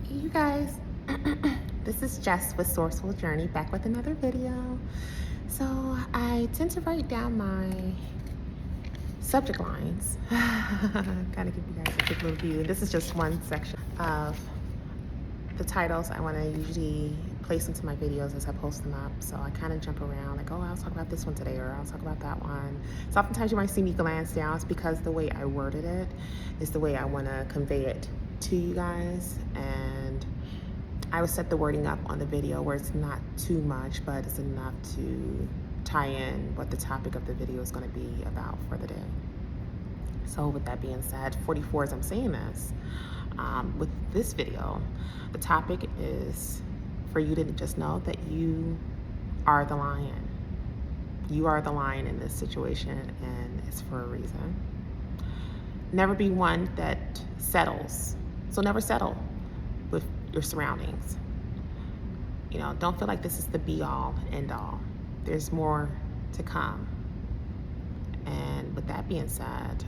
Hey you guys, this is Jess with Sourceful Journey back with another video. So I tend to write down my subject lines, kind of give you guys a quick little view. This is just one section of the titles I want to usually place into my videos as I post them up. So I kind of jump around like, oh, I'll talk about this one today, or I'll talk about that one. So oftentimes you might see me glance down. It's because the way I worded it is the way I want to convey it to you guys. And I would set the wording up on the video where it's not too much, but it's enough to tie in what the topic of the video is going to be about for the day. So with that being said, 44 as I'm saying this, with this video, the topic is for you to just know that you are the lion. You are the lion in this situation, and it's for a reason. Never be one that settles. So never settle with your surroundings. You know, don't feel like this is the be all end all. There's more to come. And with that being said,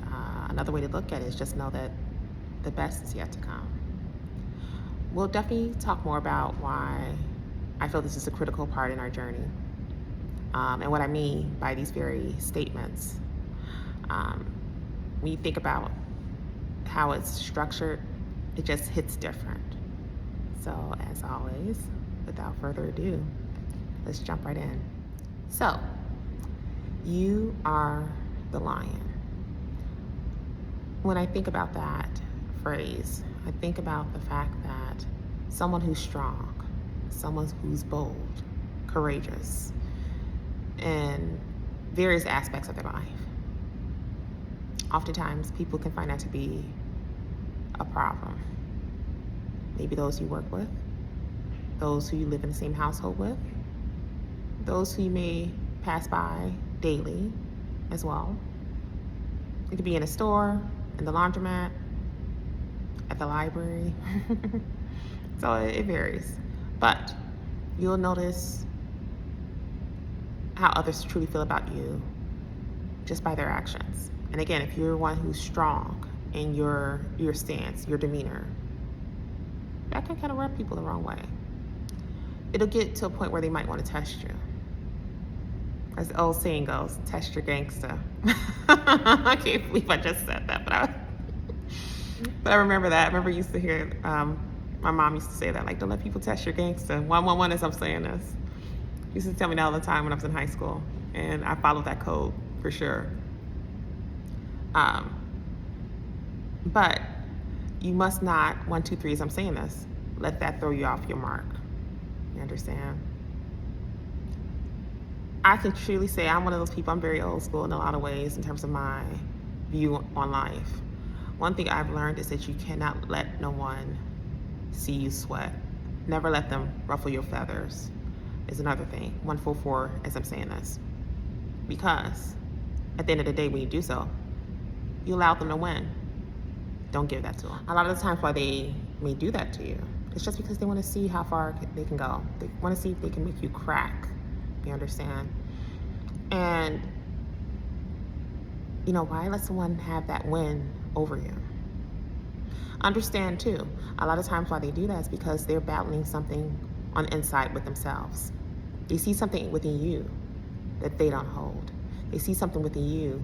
another way to look at it is just know that the best is yet to come. We'll definitely talk more about why I feel this is a critical part in our journey, and what I mean by these very statements. When you think about how it's structured, it just hits different. So as always, without further ado, let's jump right in. So, you are the lion. When I think about that phrase, I think about the fact that someone who's strong, someone who's bold, courageous, in various aspects of their life. Oftentimes, people can find that to be a problem. Maybe those you work with, those who you live in the same household with, those who you may pass by daily as well. It could be in a store, in the laundromat, at the library. So it varies. But you'll notice how others truly feel about you just by their actions. And again, if you're one who's strong in your stance, your demeanor, that can kind of rub people the wrong way. It'll get to a point where they might want to test you. As the old saying goes, test your gangster. I can't believe I just said that, but I remember that. I remember used to hear, my mom used to say that, like, don't let people test your gangster. 111 as I'm saying this. She used to tell me that all the time when I was in high school, and I followed that code for sure. But you must not, 1, 2, 3 as I'm saying this, let that throw you off your mark. You understand? I can truly say I'm one of those people. I'm very old school in a lot of ways in terms of my view on life. One thing I've learned is that you cannot let no one see you sweat. Never let them ruffle your feathers is another thing. 144 as I'm saying this. Because at the end of the day, when you do so, you allow them to win. Don't give that to them. A lot of the times why they may do that to you, it's just because they want to see how far they can go. They want to see if they can make you crack. You understand? And you know, why let someone have that win over you? Understand too, a lot of times why they do that is because they're battling something on the inside with themselves. They see something within you that they don't hold. They see something within you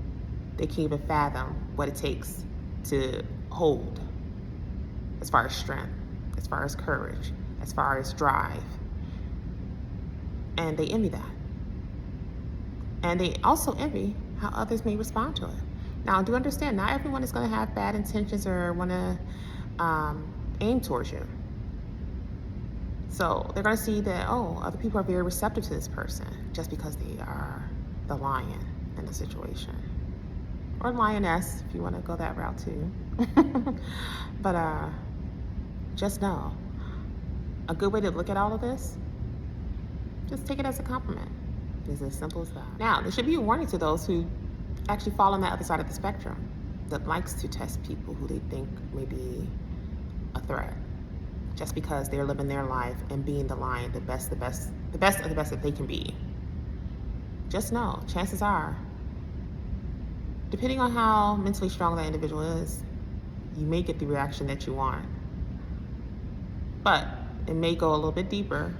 they can't even fathom what it takes to hold, as far as strength, as far as courage, as far as drive. And they envy that. And they also envy how others may respond to it. Now, do understand, not everyone is going to have bad intentions or want to aim towards you. So they're going to see that, oh, other people are very receptive to this person just because they are the lion in the situation. Or lioness, if you want to go that route too. But just know, a good way to look at all of this, just take it as a compliment. It's as simple as that. Now, there should be a warning to those who actually fall on that other side of the spectrum, that likes to test people who they think may be a threat, just because they're living their life and being the lion, the best of the best that they can be. Just know, chances are, depending on how mentally strong that individual is, you may get the reaction that you want. but it may go a little bit deeper.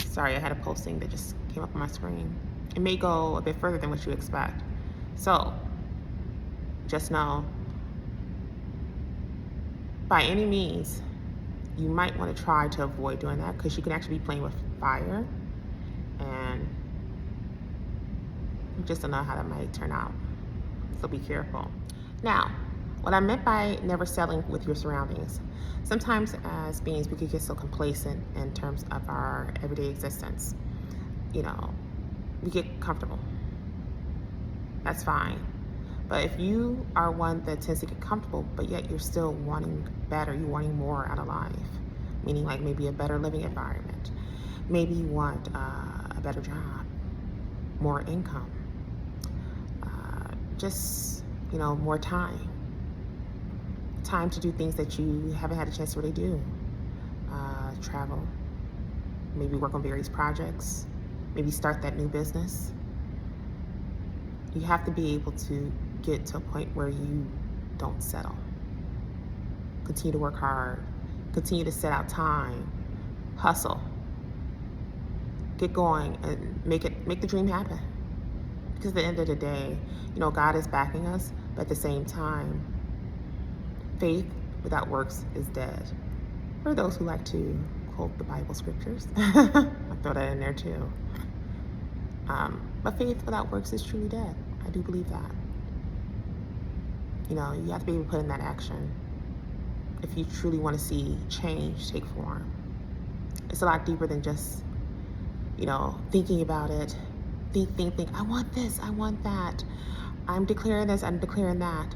Sorry, I had a posting that just came up on my screen. It may go a bit further than what you expect. So just know, by any means, you might want to try to avoid doing that, because you can actually be playing with fire, and you just don't know how that might turn out. So be careful. Now, what I meant by never settling with your surroundings. Sometimes as beings, we could get so complacent in terms of our everyday existence. You know, we get comfortable. That's fine. But if you are one that tends to get comfortable, but yet you're still wanting better, you're wanting more out of life, meaning like maybe a better living environment. Maybe you want a better job, more income, just, you know, more time to do things that you haven't had a chance to really do. Travel, maybe work on various projects, maybe start that new business. You have to be able to get to a point where you don't settle. Continue to work hard, continue to set out time, hustle, get going, and make the dream happen. Because at the end of the day, you know, God is backing us, but at the same time, faith without works is dead. For those who like to quote the Bible scriptures, I'll throw that in there too. But faith without works is truly dead. I do believe that. You know, you have to be able to put in that action if you truly want to see change take form. It's a lot deeper than just, you know, thinking about it. Think, I want this, I want that. I'm declaring this, I'm declaring that.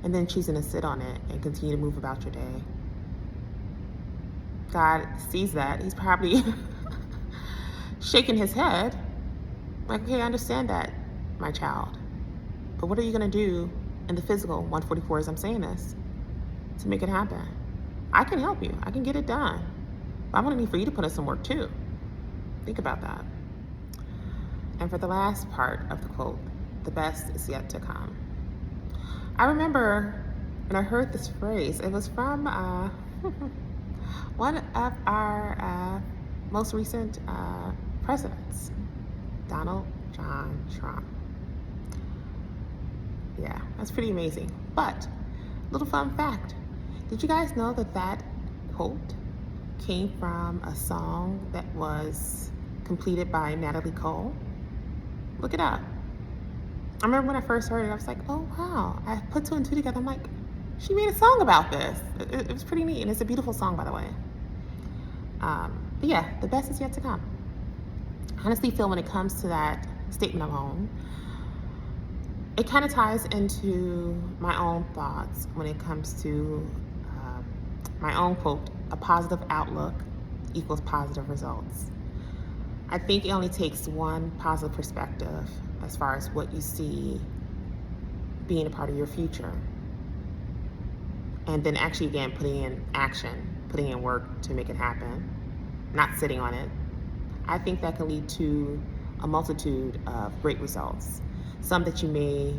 And then choosing to sit on it and continue to move about your day. God sees that. He's probably shaking his head. Like, okay, I understand that, my child. But what are you going to do in the physical 144 as I'm saying this to make it happen? I can help you. I can get it done. But I'm going to need for you to put in some work too. Think about that. And for the last part of the quote, the best is yet to come. I remember when I heard this phrase, it was from one of our most recent presidents, Donald John Trump. Yeah, that's pretty amazing. But, little fun fact, did you guys know that that quote came from a song that was completed by Natalie Cole? Look it up. I remember when I first heard it, I was like, oh wow. I put two and two together. I'm like, she made a song about this. It was pretty neat, and it's a beautiful song, by the way. But yeah, the best is yet to come. I honestly feel when it comes to that statement alone, it kind of ties into my own thoughts when it comes to my own quote, a positive outlook equals positive results. I think it only takes one positive perspective as far as what you see being a part of your future. And then actually, again, putting in action, putting in work to make it happen, not sitting on it. I think that can lead to a multitude of great results. Some that you may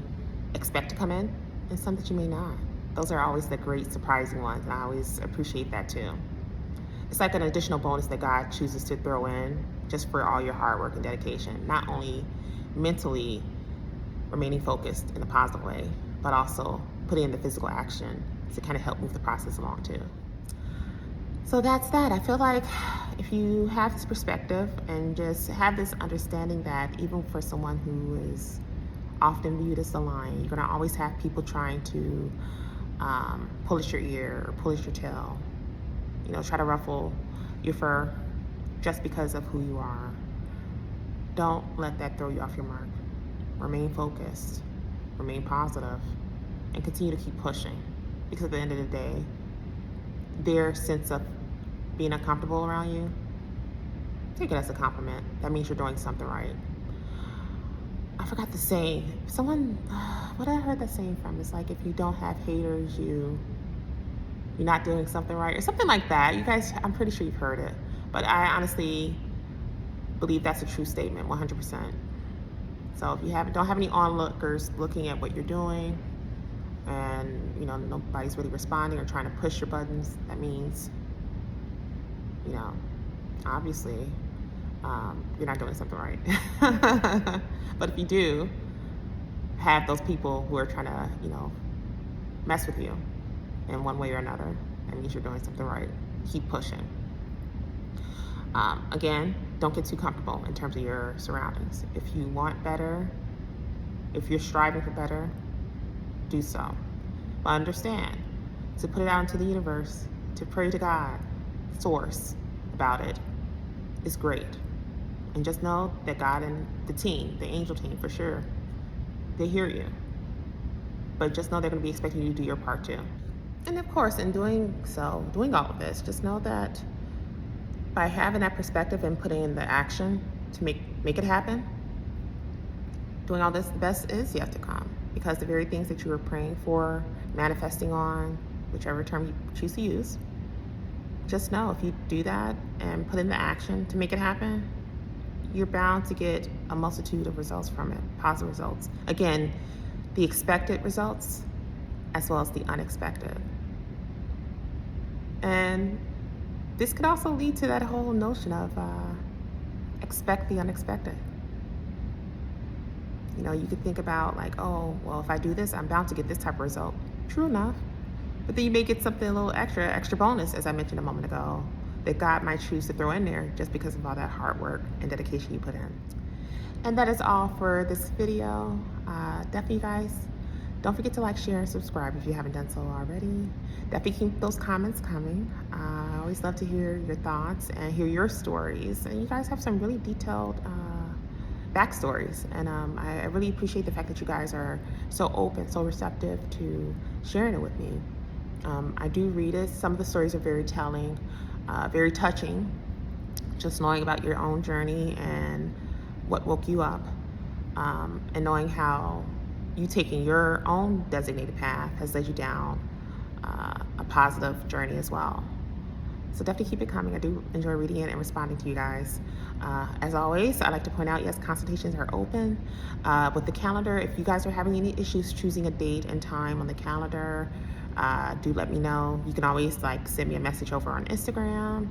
expect to come in, and some that you may not. Those are always the great surprising ones, and I always appreciate that too. It's like an additional bonus that God chooses to throw in just for all your hard work and dedication, not only mentally remaining focused in a positive way, but also putting in the physical action to kind of help move the process along too. So that's that. I feel like if you have this perspective and just have this understanding that even for someone who is often viewed as the lion, you're gonna always have people trying to pull at your ear or pull at your tail, you know, try to ruffle your fur just because of who you are. Don't let that throw you off your mark. Remain focused, remain positive, and continue to keep pushing. Because at the end of the day, their sense of being uncomfortable around you, take it as a compliment. That means you're doing something right. I forgot the saying. What I heard that saying from is like, if you don't have haters, you're not doing something right, or something like that. You guys, I'm pretty sure you've heard it. But I honestly believe that's a true statement, 100%. So if you don't have any onlookers looking at what you're doing, and you know nobody's really responding or trying to push your buttons, that means you know, obviously you're not doing something right. But if you do have those people who are trying to, you know, mess with you in one way or another, that means you're doing something right. Keep pushing. Again, don't get too comfortable in terms of your surroundings. If you want better, if you're striving for better, do so. But understand, to put it out into the universe, to pray to God, source, about it is great. And just know that God and the team, the angel team for sure, they hear you. But just know they're going to be expecting you to do your part too. And of course, in doing so, doing all of this, just know that by having that perspective and putting in the action to make it happen, doing all this, the best is yet to come. Because the very things that you were praying for, manifesting on, whichever term you choose to use, just know if you do that and put in the action to make it happen, you're bound to get a multitude of results from it, positive results. Again, the expected results as well as the unexpected. And this could also lead to that whole notion of expect the unexpected. You know, you could think about like, oh, well, if I do this, I'm bound to get this type of result. True enough. But then you may get something a little extra bonus, as I mentioned a moment ago, that God might choose to throw in there just because of all that hard work and dedication you put in. And that is all for this video. Definitely, guys, don't forget to like, share, and subscribe if you haven't done so already. Definitely keep those comments coming. I always love to hear your thoughts and hear your stories. And you guys have some really detailed backstories. And I really appreciate the fact that you guys are so open, so receptive to sharing it with me. I do read it. Some of the stories are very telling, very touching. Just knowing about your own journey and what woke you up, and knowing how you taking your own designated path has led you down a positive journey as well. So definitely keep it coming. I do enjoy reading it and responding to you guys. As always, I like to point out, yes, consultations are open. With the calendar, if you guys are having any issues choosing a date and time on the calendar, do let me know. You can always like send me a message over on Instagram.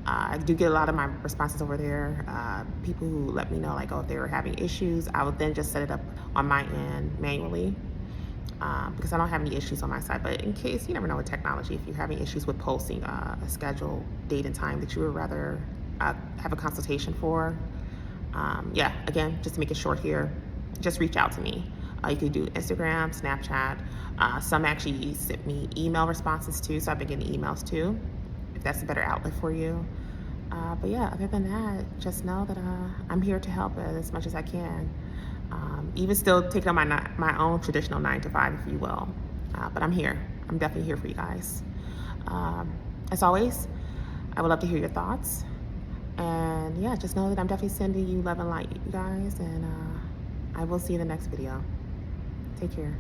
I do get a lot of my responses over there. People who let me know like, oh, if they were having issues, I would then just set it up on my end manually. Because I don't have any issues on my side, but in case, you never know with technology, if you're having issues with posting a scheduled date and time that you would rather have a consultation for, yeah, again, just to make it short here, just reach out to me. You can do Instagram, Snapchat. Some actually sent me email responses too, so I've been getting emails too, if that's a better outlet for you. But yeah, other than that, just know that I'm here to help as much as I can. Even still taking on my own traditional 9-to-5, if you will. But I'm here. I'm definitely here for you guys. As always, I would love to hear your thoughts. And yeah, just know that I'm definitely sending you love and light, you guys. And I will see you in the next video. Take care.